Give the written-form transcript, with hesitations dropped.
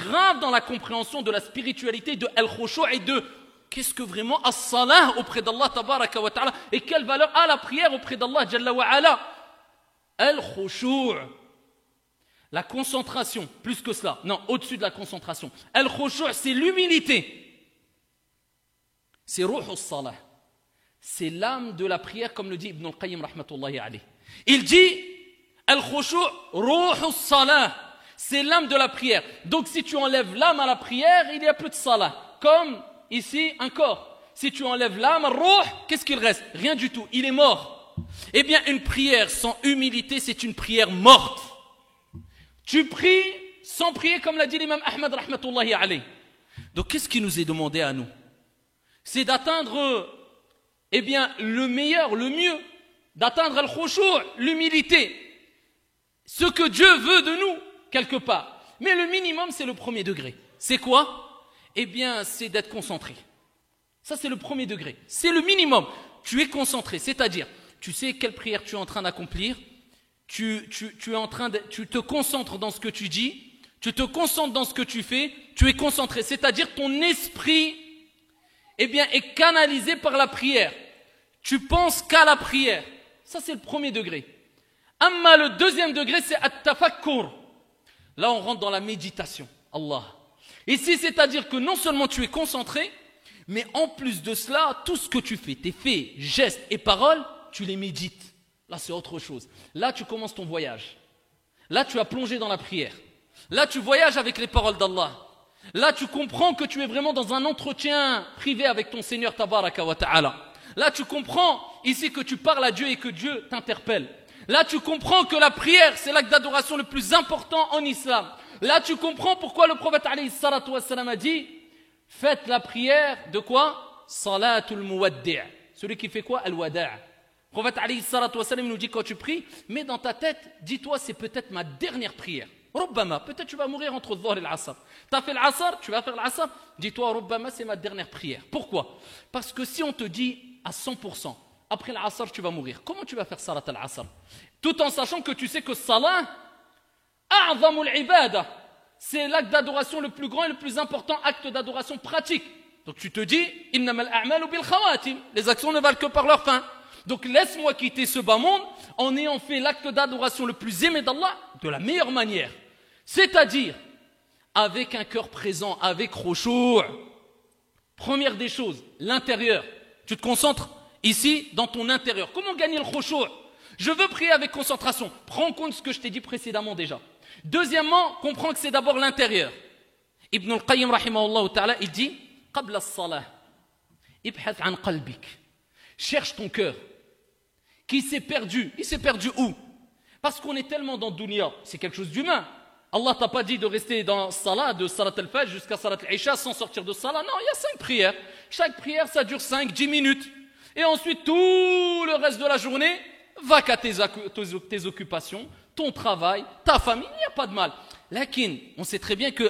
grave dans la compréhension de la spiritualité de al-khushu' et de qu'est-ce que vraiment as-salah auprès d'Allah tabaraka wa ta'ala et quelle valeur a la prière auprès d'Allah jalla wa ala. Al-khushu', la concentration, plus que cela, non, au-dessus de la concentration. Al-khushu', c'est l'humilité. C'est ruh as-salah. C'est l'âme de la prière, comme le dit Ibn al-Qayyim rahmatullahi alayh. Il dit al-khushu' ruh as-salah. C'est l'âme de la prière. Donc si tu enlèves l'âme à la prière, il n'y a plus de salah. Comme ici, un corps. Si tu enlèves l'âme, ruh, qu'est-ce qu'il reste? Rien du tout, il est mort. Eh bien, une prière sans humilité, c'est une prière morte. Tu pries sans prier, comme l'a dit l'imam Ahmad rahmatullahi alayh. Donc qu'est-ce qui nous est demandé à nous? C'est d'atteindre, eh bien, le meilleur, le mieux, d'atteindre al-khushu', l'humilité. Ce que Dieu veut de nous, quelque part. Mais le minimum, c'est le premier degré. C'est quoi? Eh bien, c'est d'être concentré. Ça, c'est le premier degré. C'est le minimum. Tu es concentré, c'est-à-dire, tu sais quelle prière tu es en train d'accomplir, tu te concentres dans ce que tu dis, tu te concentres dans ce que tu fais, tu es concentré. C'est-à-dire, ton esprit, eh bien, est canalisé par la prière. Tu penses qu'à la prière. Ça, c'est le premier degré. Amma, le deuxième degré, c'est at-tafakkur. Là, on rentre dans la méditation. Allah. Ici, c'est-à-dire que non seulement tu es concentré, mais en plus de cela, tout ce que tu fais, tes faits, gestes et paroles, tu les médites. Là, c'est autre chose. Là, tu commences ton voyage. Là, tu as plongé dans la prière. Là, tu voyages avec les paroles d'Allah. Là, tu comprends que tu es vraiment dans un entretien privé avec ton Seigneur Tabaraka wa Ta'ala. Là, tu comprends ici que tu parles à Dieu et que Dieu t'interpelle. Là, tu comprends que la prière, c'est l'acte d'adoration le plus important en islam. Là, tu comprends pourquoi le prophète alayhi salatu wassalam a dit faites la prière de quoi? Salatul muwaddi'. Celui qui fait quoi? Al-wada'. Le prophète alayhi salatu wassalam nous dit quand tu pries, mets dans ta tête, dis-toi c'est peut-être ma dernière prière. Rubbama, peut-être tu vas mourir entre le dhuhr et l'asr. Tu as fait l'asr, tu vas faire l'asr, dis-toi Rubbama c'est ma dernière prière. Pourquoi? Parce que si on te dit à 100%, après l'asr tu vas mourir, comment tu vas faire salat al-asr? Tout en sachant que tu sais que salat, a'zamul ibada, c'est l'acte d'adoration le plus grand et le plus important acte d'adoration pratique. Donc tu te dis, innamal a'malu bil khawatim, les actions ne valent que par leur fin. Donc laisse-moi quitter ce bas monde en ayant fait l'acte d'adoration le plus aimé d'Allah de la meilleure manière. C'est-à-dire, avec un cœur présent, avec khushu'. Première des choses, l'intérieur. Tu te concentres ici dans ton intérieur. Comment gagner le khushu'? Je veux prier avec concentration. Prends en compte ce que je t'ai dit précédemment déjà. Deuxièmement, comprends que c'est d'abord l'intérieur. Ibn al-Qayyim rahimahullah ta'ala, il dit qabla as-salah ibhath an qalbik. Cherche ton cœur qui s'est perdu. Il s'est perdu où? Parce qu'on est tellement dans dunya, c'est quelque chose d'humain. Allah t'a pas dit de rester dans salat, de salat al-fajr jusqu'à salat al-isha sans sortir de salat. Non, il y a 5 prières. Chaque prière, ça dure 5-10 minutes. Et ensuite, tout le reste de la journée, va qu'à tes occupations, ton travail, ta famille, il n'y a pas de mal. Lakin, on sait très bien que